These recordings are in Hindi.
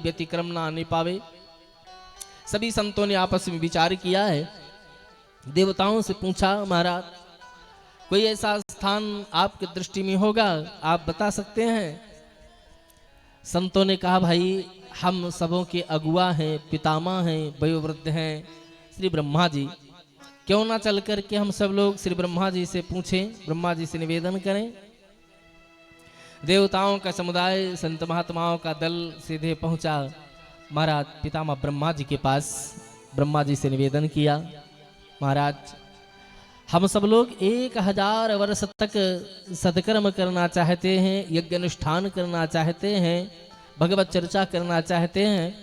व्यतिक्रम ना आने पावे। सभी संतों ने आपस में विचार किया है। देवताओं से पूछा, महाराज कोई ऐसा स्थान आपकी दृष्टि में होगा, आप बता सकते हैं? संतों ने कहा, भाई हम सबों के अगुआ हैं, पितामह हैं, वयोवृद्ध हैं श्री ब्रह्मा जी। क्यों ना चल कर के हम सब लोग श्री ब्रह्मा जी से पूछें, ब्रह्मा जी से निवेदन करें। देवताओं का समुदाय, संत महात्माओं का दल सीधे पहुंचा महाराज पितामह ब्रह्मा जी के पास। ब्रह्मा जी से निवेदन किया, महाराज हम सब लोग 1000 वर्ष तक सत्कर्म करना चाहते हैं, यज्ञ अनुष्ठान करना चाहते हैं, भगवत चर्चा करना चाहते हैं।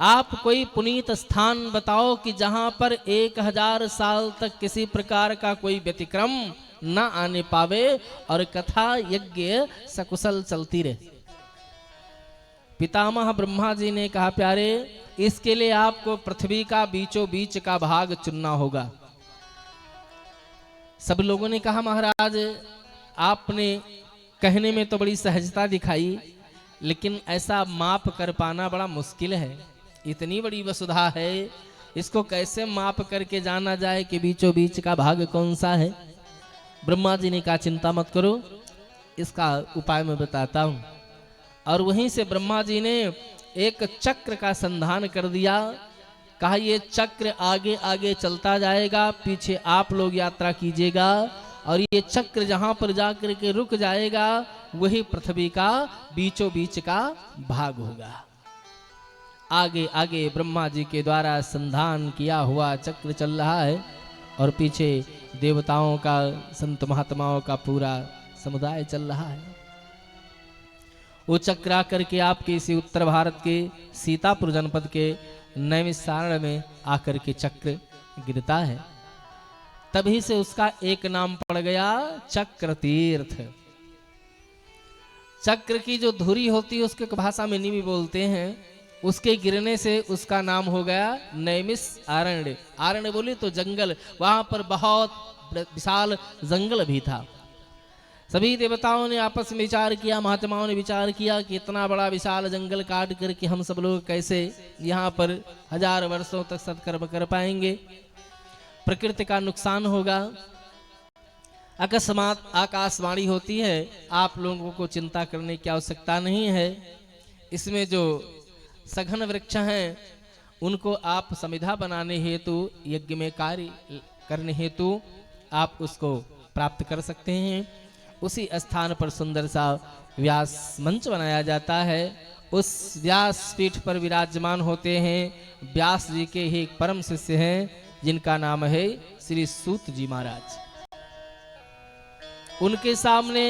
आप कोई पुनीत स्थान बताओ कि जहां पर 1000 साल तक किसी प्रकार का कोई व्यतिक्रम न आने पावे और कथा यज्ञ सकुशल चलती रहे। पितामह ब्रह्मा जी ने कहा, प्यारे इसके लिए आपको पृथ्वी का बीचों बीच का भाग चुनना होगा। सब लोगों ने कहा, महाराज आपने कहने में तो बड़ी सहजता दिखाई, लेकिन ऐसा माप कर पाना बड़ा मुश्किल है। इतनी बड़ी वसुधा है, इसको कैसे माप करके जाना जाए कि बीचों बीच का भाग कौन सा है? ब्रह्मा जी ने कहा, चिंता मत करो, इसका उपाय मैं बताता हूं। और वहीं से ब्रह्मा जी ने एक चक्र का संधान कर दिया। कहा, ये चक्र आगे आगे चलता जाएगा, पीछे आप लोग यात्रा कीजिएगा, और ये चक्र जहां पर जाकर के रुक जाएगा वही पृथ्वी का बीचों बीच का भाग होगा। आगे आगे ब्रह्मा जी के द्वारा संधान किया हुआ चक्र चल रहा है और पीछे देवताओं का, संत महात्माओं का पूरा समुदाय चल रहा है। वो चक्र आकर के आपके इसी उत्तर भारत के सीतापुर जनपद के नैमिषारण्य में आकर के चक्र गिरता है। तभी से उसका एक नाम पड़ गया चक्र तीर्थ। चक्र की जो धुरी होती है उसके भाषा में निमि बोलते हैं, उसके गिरने से उसका नाम हो गया नैमिषारण्य। आरण्य बोले तो जंगल, वहां पर बहुत विशाल जंगल भी था। सभी देवताओं ने आपस में विचार किया, महात्माओं ने विचार किया कि इतना बड़ा विशाल जंगल काट करके हम सब लोग कैसे यहाँ पर 1000 वर्षों तक सत्कर्म कर पाएंगे, प्रकृति का नुकसान होगा। अकस्मात आकाशवाणी होती है, आप लोगों को चिंता करने की आवश्यकता नहीं है। इसमें जो सघन वृक्ष हैं उनको आप समिधा बनाने हेतु, यज्ञ में कार्य करने हेतु आप उसको प्राप्त कर सकते हैं। उसी स्थान पर सुंदर सा व्यास मंच बनाया जाता है। उस व्यास पीठ पर विराजमान होते हैं व्यास जी के ही एक परम शिष्य हैं जिनका नाम है श्री सूत जी महाराज। उनके सामने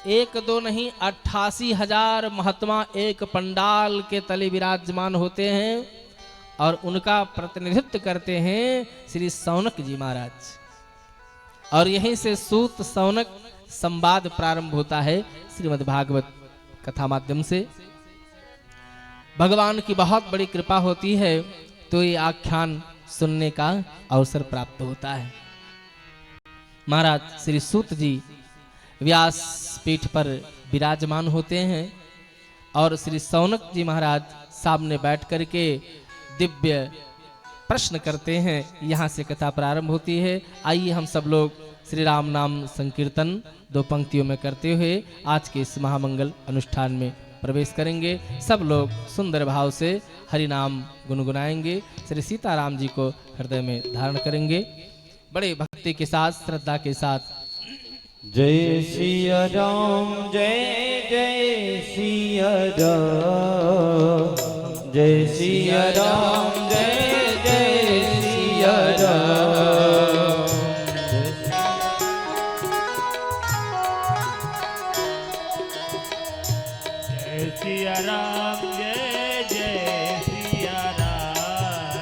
1 2 नहीं 88,000 महात्मा एक पंडाल के तले विराजमान होते हैं और उनका प्रतिनिधित्व करते हैं श्री सौनक जी महाराज। और यहीं से सूत सौनक संवाद प्रारंभ होता है श्रीमद् भागवत कथा माध्यम से। भगवान की बहुत बड़ी कृपा होती है तो ये आख्यान सुनने का अवसर प्राप्त होता है। महाराज श्री सूत जी व्यास पीठ पर विराजमान होते हैं और श्री सौनक जी महाराज सामने बैठ करके दिव्य प्रश्न करते हैं। यहाँ से कथा प्रारंभ होती है। आइए हम सब लोग श्री राम नाम संकीर्तन 2 पंक्तियों में करते हुए आज के इस महामंगल अनुष्ठान में प्रवेश करेंगे। सब लोग सुंदर भाव से हरि नाम गुनगुनाएंगे, श्री सीताराम जी को हृदय में धारण करेंगे बड़े भक्ति के साथ, श्रद्धा के साथ। जय सिया राम, जय जय सिया राम, जय सिया राम, जय जय सिया राम। जय सिया राम, जय जय सिया राम,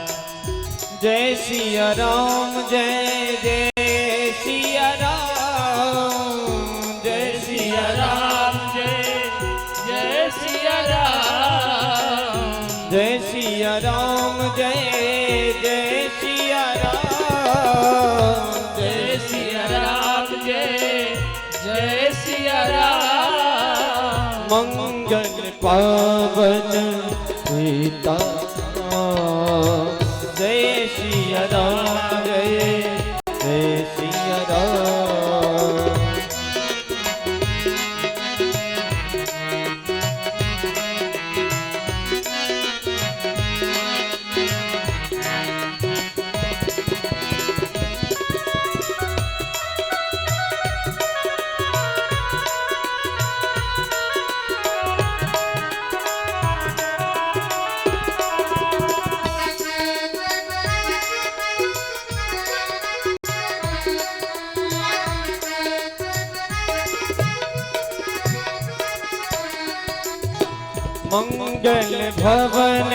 जय सिया राम, जय जय सिया राम, जय सिया राम, जय सिया राम, जय सिया राम, जय जय सिया राम, जय सिया राम, जय जय सिया राम। मंगल पावन सीता जय सिया राम जय जय सिया राम। मंगल भवन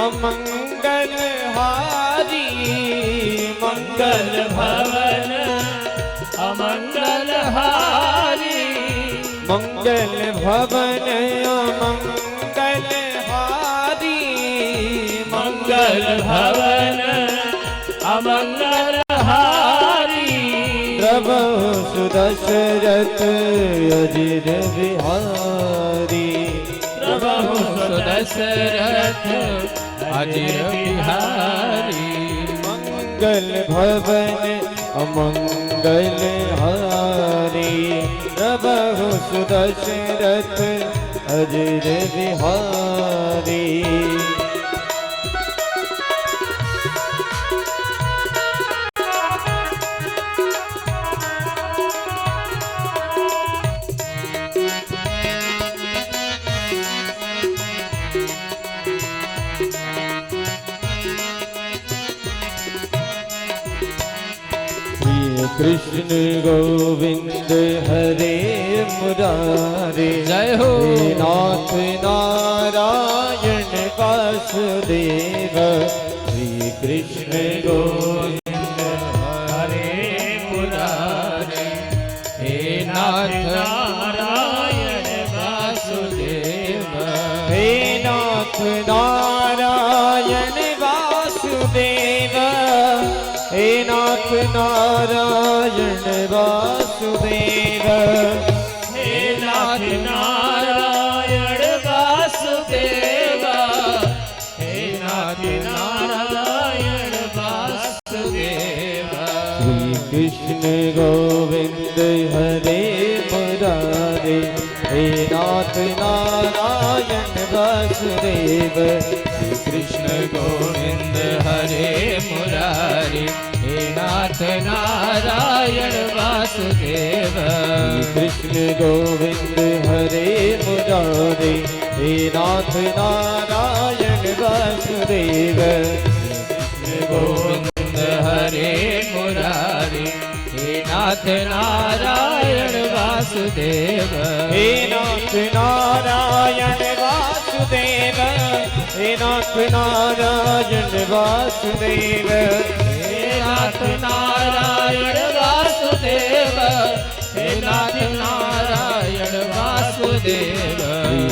अमंगल हारी मंगल भवन अमंगल हारी मंगल भवन अमंगल हारी मंगल भवन अमंगल हारी प्रभु सुदशरथ अजिर बिहारी प्रभु सुदशरथ अजिर बिहारी मंगल भवन अमंगल हारी प्रभु सुदशरथ अजिर बिहारी। कृष्ण गोविंद हरे मुरारे जय हो। हे नाथ नारायण वासुदेव श्री कृष्ण गोविंद हरे मुरारे हे नाथ नारायण वासुदेव हे नाथ नारायण वासुदेव हे नाथ नारायण वासुदेव हे नाथ नारायण वासुदेव हे नाथ नारायण वासुदेव श्री कृष्ण गोविंद हरे मुरारे हे नाथ नारायण वासुदेव श्री कृष्ण गोविंद हरे मुरारी हे नाथ नारायण वासुदेव कृष्ण गोविंद हरे मुरारे हे नाथ नारायण वासुदेव कृष्ण गोविंद हरे मुरारी हे नाथ नारायण वासुदेव हे नाथ नारायण वासुदेव हे नाथ नारायण वासुदेव हे नाथ नारायण वासुदेव हे नाथ नारायण वासुदेव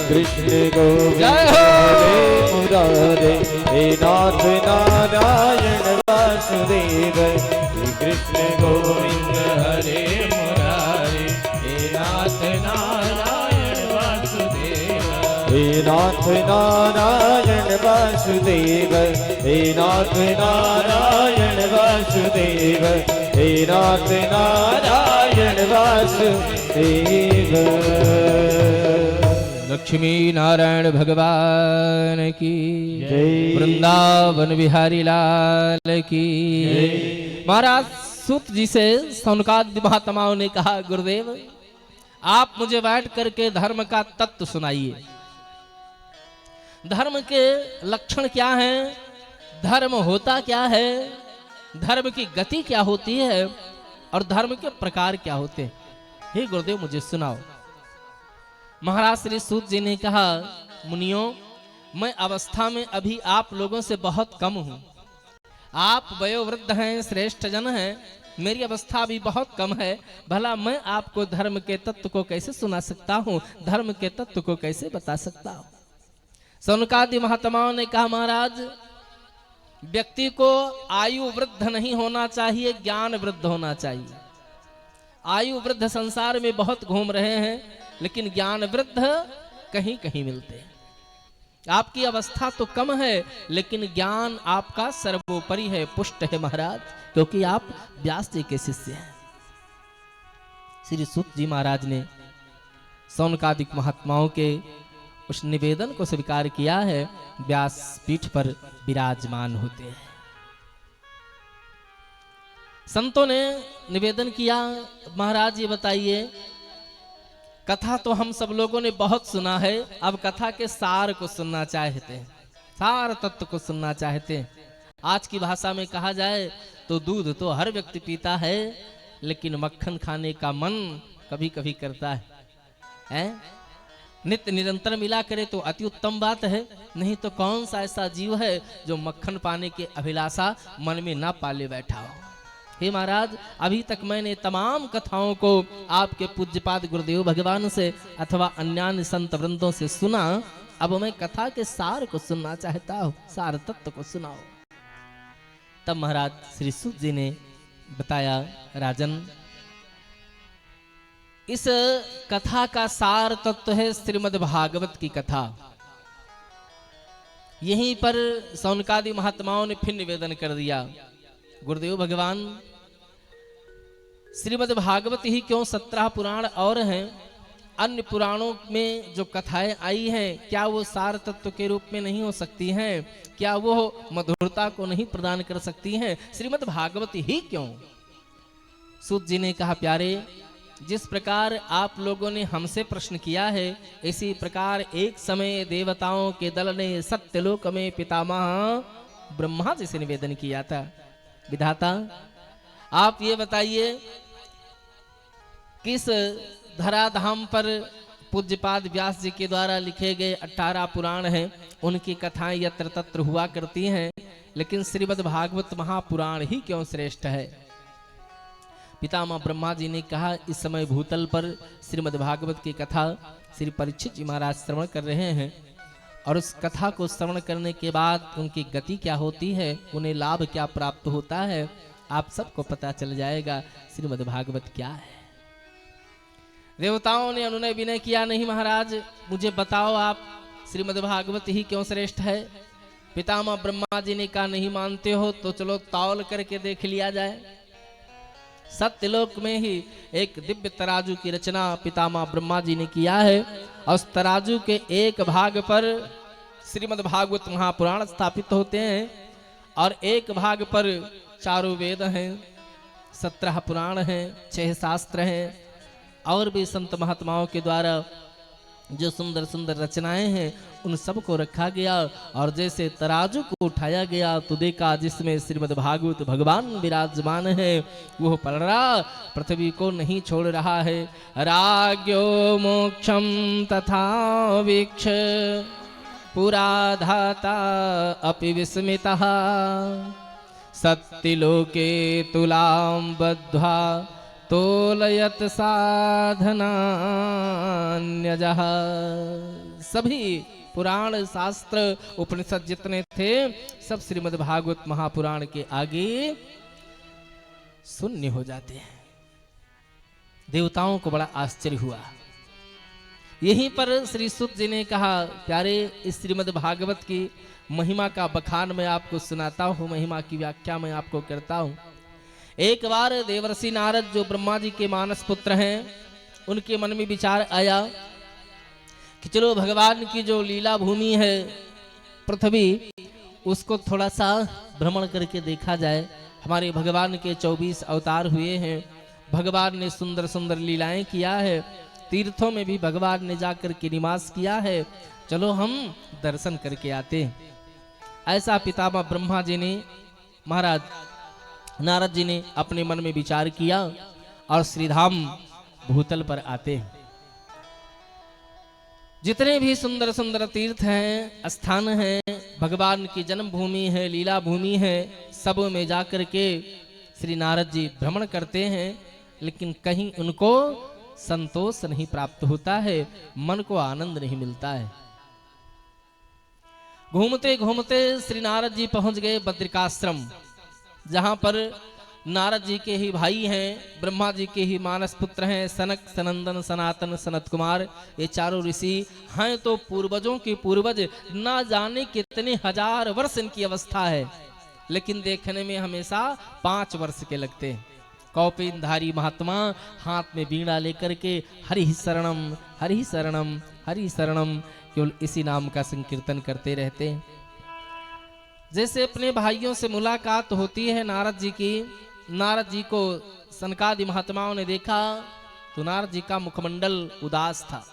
कृष्ण गोविंद जय हो। हरे मुरारे हे नाथ नारायण वासुदेव श्री कृष्ण गोविंद हरे मुरारी हे नाथ नारायण वासुदेव हे नाथ नारायण वासुदेव हे नाथ नारायण वासुदेव हे नाथ नारायण वासुदेव। लक्ष्मी नारायण भगवान की जय। वृंदावन बिहारी लाल की महाराज सूत जी से सौनकादि महात्माओं ने कहा, गुरुदेव आप मुझे बैठ करके धर्म का तत्व सुनाइए। धर्म के लक्षण क्या हैं, धर्म होता क्या है, धर्म की गति क्या होती है और धर्म के प्रकार क्या होते हैं। हे गुरुदेव मुझे सुनाओ। महाराज श्री सूत जी ने कहा, मुनियों मैं अवस्था में अभी आप लोगों से बहुत कम हूं। आप वयोवृद्ध हैं, श्रेष्ठ जन हैं, मेरी अवस्था भी बहुत कम है। भला मैं आपको धर्म के तत्व को कैसे सुना सकता हूं, धर्म के तत्व को कैसे बता सकता हूं। सौनकादि महात्माओं ने कहा, महाराज व्यक्ति को आयु वृद्ध नहीं होना चाहिए, ज्ञान वृद्ध होना चाहिए। आयु वृद्ध संसार में बहुत घूम रहे हैं, लेकिन ज्ञान वृद्ध कहीं कहीं मिलते हैं। आपकी अवस्था तो कम है, लेकिन ज्ञान आपका सर्वोपरि है, पुष्ट है महाराज, क्योंकि आप व्यास जी के शिष्य हैं। श्री सूत जी महाराज ने सौनकादिक महात्माओं के उस निवेदन को स्वीकार किया है, व्यास पीठ पर विराजमान होते हैं। संतों ने निवेदन किया, महाराज ये बताइए, कथा तो हम सब लोगों ने बहुत सुना है, अब कथा के सार को सुनना चाहते हैं, सार तत्व को सुनना चाहते हैं। आज की भाषा में कहा जाए तो दूध तो हर व्यक्ति पीता है, लेकिन मक्खन खाने का मन कभी कभी करता है? नित्य निरंतर मिला करे तो अति उत्तम बात है, नहीं तो कौन सा ऐसा जीव है जो मक्खन पाने के अभिलाषा मन में ना पाले बैठा हो। हे महाराज, अभी तक मैंने तमाम कथाओं को आपके पूज्यपाद गुरुदेव भगवान से अथवा अन्य संत वृंदों से सुना, अब मैं कथा के सार को सुनना चाहता हूँ, सार तत्व को सुनाओ। तब महाराज श्री सूत जी ने बताया, राजन, इस कथा का सार तत्व है श्रीमद् भागवत की कथा। यहीं पर सौनकादि महात्माओं ने फिर निवेदन कर दिया, गुरुदेव भगवान, श्रीमद् भागवत ही क्यों 17 पुराण और हैं, अन्य पुराणों में जो कथाएं आई हैं, क्या वो सार तत्व के रूप में नहीं हो सकती हैं? क्या वो मधुरता को नहीं प्रदान कर सकती हैं? श्रीमद् भागवत ही क्यों? सूत जी ने कहा, प्यारे, जिस प्रकार आप लोगों ने हमसे प्रश्न किया है, इसी प्रकार एक समय देवताओं के दल ने सत्यलोक में पितामह ब्रह्मा जी से निवेदन किया था, विधाता आप ये बताइए, किस धराधाम पर पूज्यपाद व्यास जी के द्वारा लिखे गए 18 पुराण हैं, उनकी कथाएं यत्र तत्र हुआ करती हैं, लेकिन श्रीमद् भागवत महापुराण ही क्यों श्रेष्ठ है? पितामह ब्रह्मा जी ने कहा, इस समय भूतल पर श्रीमद् भागवत की कथा श्री परीक्षित जी महाराज श्रवण कर रहे हैं, और उस कथा को श्रवण करने के बाद उनकी गति क्या होती है, उन्हें लाभ क्या प्राप्त होता है, आप सबको पता चल जाएगा श्रीमद् भागवत क्या है। देवताओं ने अनुनय विनय किया, नहीं महाराज, मुझे बताओ आप, श्रीमद् भागवत ही क्यों श्रेष्ठ है? पितामह ब्रह्मा जी ने कहा, नहीं मानते हो तो चलो तौल करके देख लिया जाए। सत्यलोक में ही एक दिव्य तराजू की रचना पितामह ब्रह्मा जी ने किया है, और उस तराजू के एक भाग पर श्रीमद् भागवत महापुराण स्थापित होते हैं, और एक भाग पर 4 वेद हैं, 17 पुराण हैं, 6 शास्त्र हैं, और भी संत महात्माओं के द्वारा जो सुंदर सुंदर रचनाएं हैं, उन सब को रखा गया, और जैसे तराजू को उठाया गया तो देखा जिसमें श्रीमद् भागवत भगवान विराजमान है, वो पलड़ा पृथ्वी को नहीं छोड़ रहा है। राज्यो मोक्षम तथा वीक्ष पुरा धाता अपि विस्मितः, सत्यलोके तुलां बद्ध्वा तोलयत साधनान्यजः। सभी पुराण शास्त्र उपनिषद जितने थे, सब श्रीमद् भागवत महापुराण के आगे शून्य हो जाते हैं। देवताओं को बड़ा आश्चर्य हुआ। यहीं पर श्री सूत जी ने कहा, प्यारे, इस श्रीमद् भागवत की महिमा का बखान मैं आपको सुनाता हूँ, महिमा की व्याख्या मैं आपको करता हूँ। एक बार देवर्षि नारद, जो ब्रह्मा जी के मानस पुत्र हैं, उनके मन में विचार आया कि चलो भगवान की जो लीला भूमि है पृथ्वी, उसको थोड़ा सा भ्रमण करके देखा जाए। हमारे भगवान के 24 अवतार हुए हैं, भगवान ने सुंदर सुंदर लीलाएं किया है, तीर्थों में भी भगवान ने जाकर के निवास किया है, चलो हम दर्शन करके आते हैं। ऐसा पितामह ब्रह्मा जी ने, महाराज नारद जी ने अपने मन में विचार किया, और श्रीधाम भूतल पर आते हैं। जितने भी सुंदर सुंदर तीर्थ हैं, स्थान हैं, भगवान की जन्मभूमि है, लीला भूमि है, सब में जाकर के श्री नारद जी भ्रमण करते हैं, लेकिन कहीं उनको संतोष नहीं प्राप्त होता है, मन को आनंद नहीं मिलता है। घूमते घूमते श्री नारद जी पहुंच गए बद्रिकाश्रम, जहां पर नारद जी के ही भाई हैं, ब्रह्मा जी के ही मानस पुत्र हैं, सनक, सनंदन, सनातन, सनत कुमार, ये चारों ऋषि हैं। तो पूर्वजों के पूर्वज, ना जाने कितने हजार वर्ष इनकी अवस्था है, लेकिन देखने में हमेशा 5 वर्ष के लगते हैं। कौपेनधारी महात्मा हाथ में बीड़ा लेकर के हरि शरणम, हरि शरणम, हरि शरणम, केवल इसी नाम का संकीर्तन करते रहते हैं। जैसे अपने भाइयों से मुलाकात होती है नारद जी की, नारद जी को सनकादि महात्माओं ने देखा तो नारद जी का मुखमंडल उदास था।